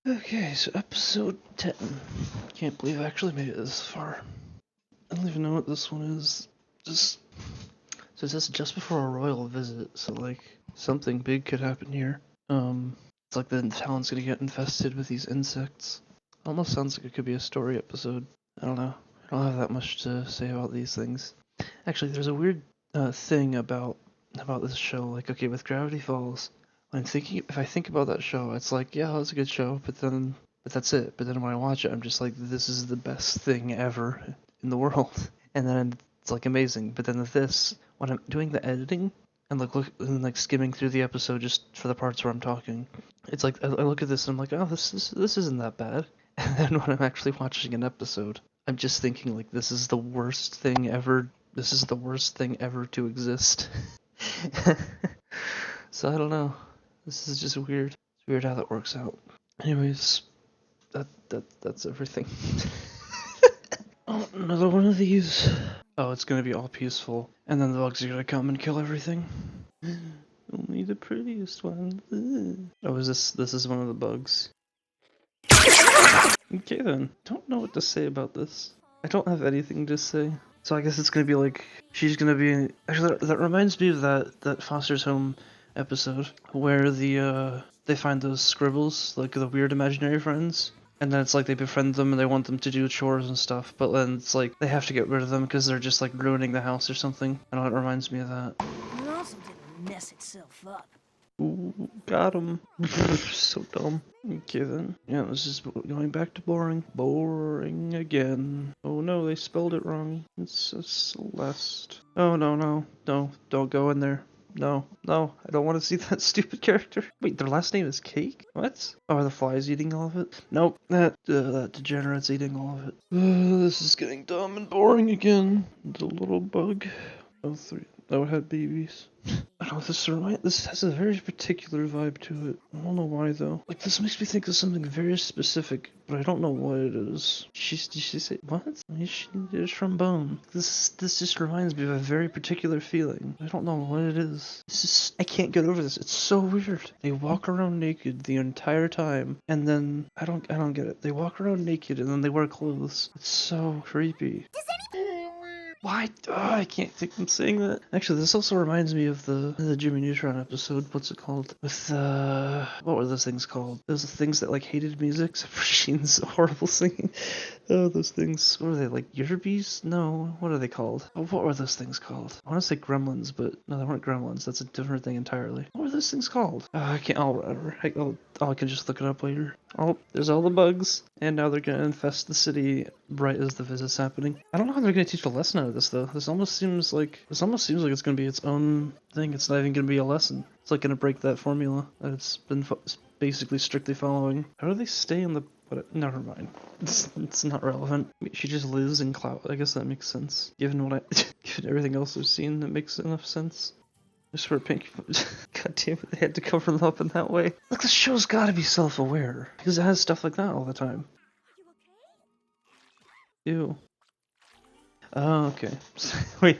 Okay, so episode 10. Can't believe I actually made it this far. I don't even know what this one is. So it says just before a royal visit, so like something big could happen here. It's like the town's gonna get infested with these insects. Almost sounds like it could be a story episode. I don't know. I don't have that much to say about these things. Actually, there's a weird thing about this show. Like, okay, with Gravity Falls, if I think about that show, it's like, yeah, it's a good show, but that's it. But then when I watch it, I'm just like, this is the best thing ever in the world. And then it's like amazing. But then when I'm doing the editing and like skimming through the episode just for the parts where I'm talking, it's like I look at this and I'm like, oh, this isn't that bad. And then when I'm actually watching an episode, I'm just thinking like, this is the worst thing ever. This is the worst thing ever to exist. So I don't know. This is just weird. It's weird how that works out. Anyways, that's everything. Oh, another one of these. Oh, it's gonna be all peaceful, and then the bugs are gonna come and kill everything. Only the prettiest one. Oh, this is one of the bugs. Okay then. Don't know what to say about this. I don't have anything to say. So I guess it's gonna be like she's gonna be. Actually, that reminds me of that Foster's Home episode where they find those scribbles, like the weird imaginary friends, and then it's like they befriend them and they want them to do chores and stuff, but then it's like they have to get rid of them because they're just like ruining the house or something. I know, it reminds me of that. It also didn't mess itself up. Ooh, got him. So dumb. Okay then. Yeah, this is going back to boring. Boring again. Oh no, they spelled it wrong. It's a Celeste. Oh no, don't go in there. No, I don't want to see that stupid character. Wait, their last name is Cake? What? Oh, are the flies eating all of it? Nope, that degenerate's eating all of it. This is getting dumb and boring again. The little bug. Oh, three. Oh, it had babies. I don't know, this has a very particular vibe to it. I don't know why though. Like, this makes me think of something very specific, but I don't know what it is. Did she say what? She did a trombone. This just reminds me of a very particular feeling. I don't know what it is. I can't get over this. It's so weird. They walk around naked the entire time, and then I don't get it. They walk around naked and then they wear clothes. It's so creepy. Why? Oh, I can't think I'm saying that. Actually, this also reminds me of the Jimmy Neutron episode. What's it called? With what were those things called? Those things that like hated music, except for Sheen's horrible singing. Oh, those things. What are they, like Yerbies? No. What are they called? Oh, what were those things called? I want to say Gremlins, but no, they weren't Gremlins. That's a different thing entirely. What were those things called? I can't. Oh, whatever. I can just look it up later. Oh, there's all the bugs, and now they're gonna infest the city right as the visit's happening. I don't know how they're gonna teach a lesson out of this though. This almost seems like it's gonna be its own thing. It's not even gonna be a lesson. It's like gonna break that formula that it's been basically strictly following. How do they stay in the? Never mind. It's not relevant. She just lives in cloud. I guess that makes sense. Given given everything else I've seen, that makes enough sense. I swear, Pink. God damn it, they had to cover them up in that way. Look, this show's gotta be self-aware because it has stuff like that all the time. Ew. Oh, okay. Wait,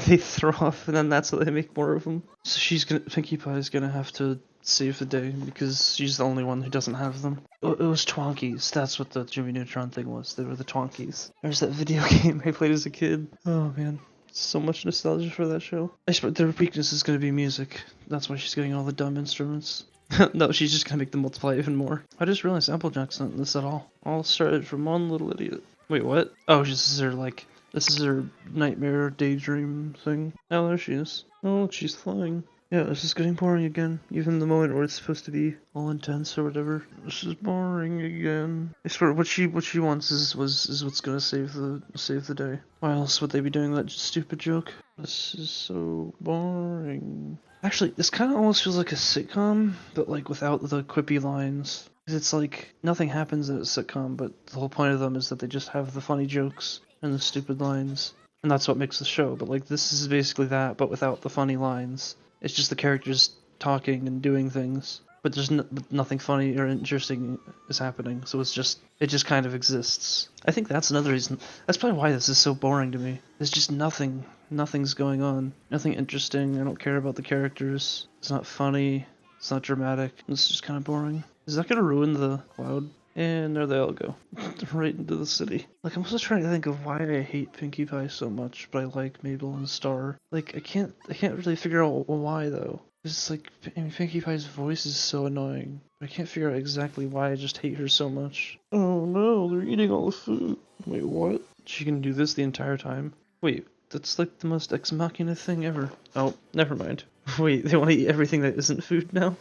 they throw off, and then that's how they make more of them. So Pinkie Pie's gonna have to save the day because she's the only one who doesn't have them. Oh, it was Twonkies. That's what the Jimmy Neutron thing was. They were the Twonkies. There's that video game I played as a kid. Oh man, so much nostalgia for that show. I swear their weakness is gonna be music. That's why she's getting all the dumb instruments. No, she's just gonna make them multiply even more. I just realized Applejack's not in this at all. All started from one little idiot. Wait, what? Oh, this is her nightmare daydream thing. Oh, there she is. Oh, she's flying. Yeah, this is getting boring again. Even the moment where it's supposed to be all intense or whatever. This is boring again. I swear, what she wants is what's gonna save the day. Why else would they be doing that stupid joke? This is so boring. Actually, this kind of almost feels like a sitcom, but like without the quippy lines. It's like nothing happens in a sitcom, but the whole point of them is that they just have the funny jokes and the stupid lines, and that's what makes the show. But like this is basically that, but without the funny lines. It's just the characters talking and doing things, but there's nothing funny or interesting is happening. So it just kind of exists. I think that's another reason. That's probably why this is so boring to me. There's just nothing's going on. Nothing interesting. I don't care about the characters. It's not funny. It's not dramatic. It's just kind of boring. Is that gonna ruin the cloud? And there they all go. Right into the city. Like, I'm also trying to think of why I hate Pinkie Pie so much, but I like Mabel and Star. Like, I can't really figure out why, though. It's like, I mean, Pinkie Pie's voice is so annoying. I can't figure out exactly why I just hate her so much. Oh no, they're eating all the food. Wait, what? She can do this the entire time? Wait, that's like the most ex machina thing ever. Oh, never mind. Wait, they want to eat everything that isn't food now?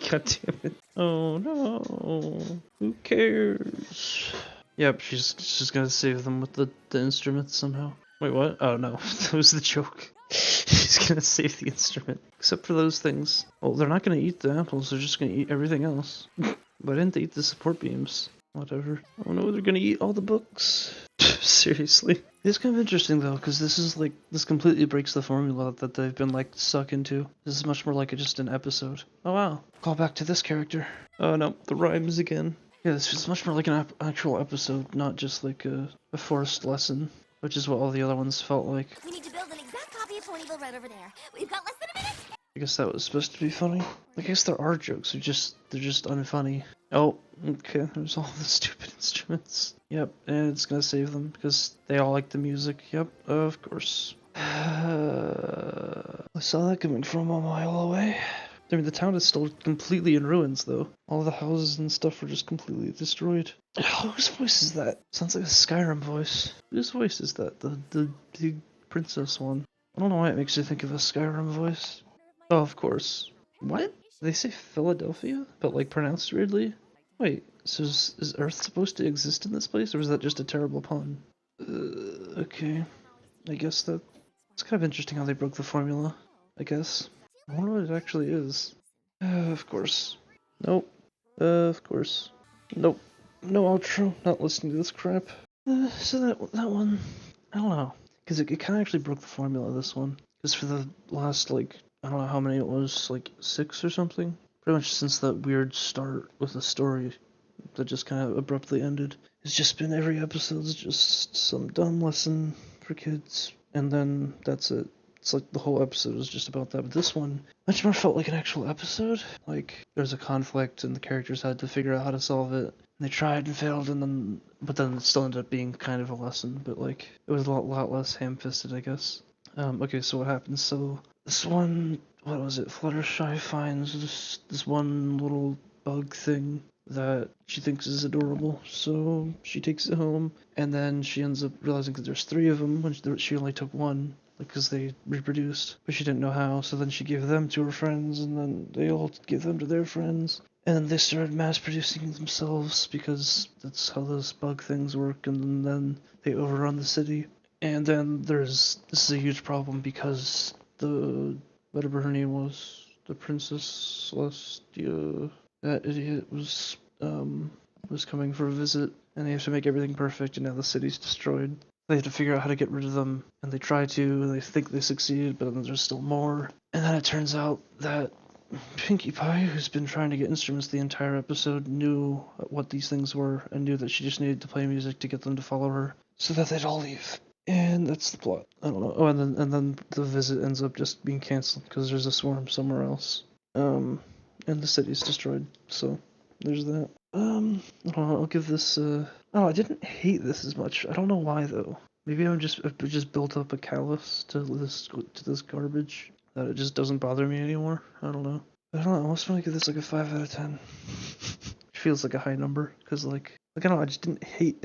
God damn it. Oh no. Who cares? Yep, she's gonna save them with the instruments somehow. Wait, what? Oh no, that was the joke. She's gonna save the instrument. Except for those things. Well, they're not gonna eat the apples, they're just gonna eat everything else. Why didn't they eat the support beams? Whatever. Oh no, they're gonna eat all the books. Seriously. It's kind of interesting though, because this completely breaks the formula that they've been like stuck into. This is much more like just an episode. Oh wow. Call back to this character. Oh no, the rhymes again. Yeah, this is much more like an actual episode, not just like a forced lesson, which is what all the other ones felt like. We need to build an exact copy of Ponyville right over there. We've got less than a minute. I guess that was supposed to be funny. I guess there are jokes, they're just unfunny. Oh, okay, there's all the stupid instruments. Yep, and it's gonna save them because they all like the music. Yep, of course. I saw that coming from a mile away. I mean, the town is still completely in ruins, though. All the houses and stuff were just completely destroyed. Whose voice is that? Sounds like a Skyrim voice. Whose voice is that? The big princess one. I don't know why it makes you think of a Skyrim voice. Oh, of course. What? They say Philadelphia, but like pronounced weirdly? Wait, so is Earth supposed to exist in this place, or was that just a terrible pun? Okay. I guess it's kind of interesting how they broke the formula, I guess. I wonder what it actually is. Of course. Nope. Of course. Nope. No outro. Not listening to this crap. So that one, I don't know. Because it kind of actually broke the formula, this one. Because for the last, like, I don't know how many it was, like 6 or something? Pretty much since that weird start with the story that just kind of abruptly ended. It's just been every episode's just some dumb lesson for kids. And then that's it. It's like the whole episode was just about that. But this one much more felt like an actual episode. Like there's a conflict and the characters had to figure out how to solve it. And they tried and failed, but then it still ended up being kind of a lesson. But like it was a lot less ham-fisted, I guess. Okay, so what happens? So this one, what was it? Fluttershy finds this one little bug thing that she thinks is adorable, so she takes it home, and then she ends up realizing that there's 3 of them when she only took 1, because they reproduced, but she didn't know how, so then she gave them to her friends, and then they all gave them to their friends, and then they started mass-producing themselves, because that's how those bug things work, and then they overrun the city. And then this is a huge problem, because whatever her name was, the Princess Celestia, that idiot was coming for a visit, and they have to make everything perfect, and now the city's destroyed. They have to figure out how to get rid of them, and they try to, and they think they succeeded, but then there's still more. And then it turns out that Pinkie Pie, who's been trying to get instruments the entire episode, knew what these things were, and knew that she just needed to play music to get them to follow her, so that they'd all leave. And that's the plot. I don't know. Oh, and then the visit ends up just being cancelled because there's a swarm somewhere else. And the city's destroyed. So there's that. I don't know. I'll give this. Oh, I didn't hate this as much. I don't know why though. Maybe I've just built up a callus to this garbage that it just doesn't bother me anymore. I don't know. I don't know. I almost want to give this like a 5 out of 10. It feels like a high number because like I don't know. I didn't hate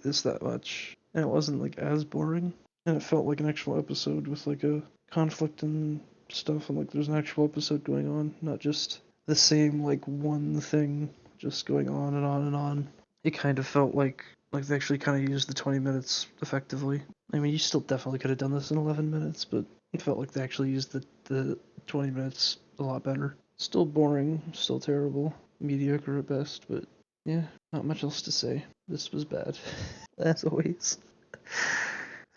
this that much. And it wasn't like as boring, and it felt like an actual episode with like a conflict and stuff, and like there's an actual episode going on, not just the same like one thing just going on and on and on. It kind of felt like they actually kind of used the 20 minutes effectively. I mean, you still definitely could have done this in 11 minutes, but it felt like they actually used the 20 minutes a lot better. Still boring, still terrible, mediocre at best, but yeah, not much else to say. This was bad, as always.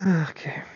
Okay.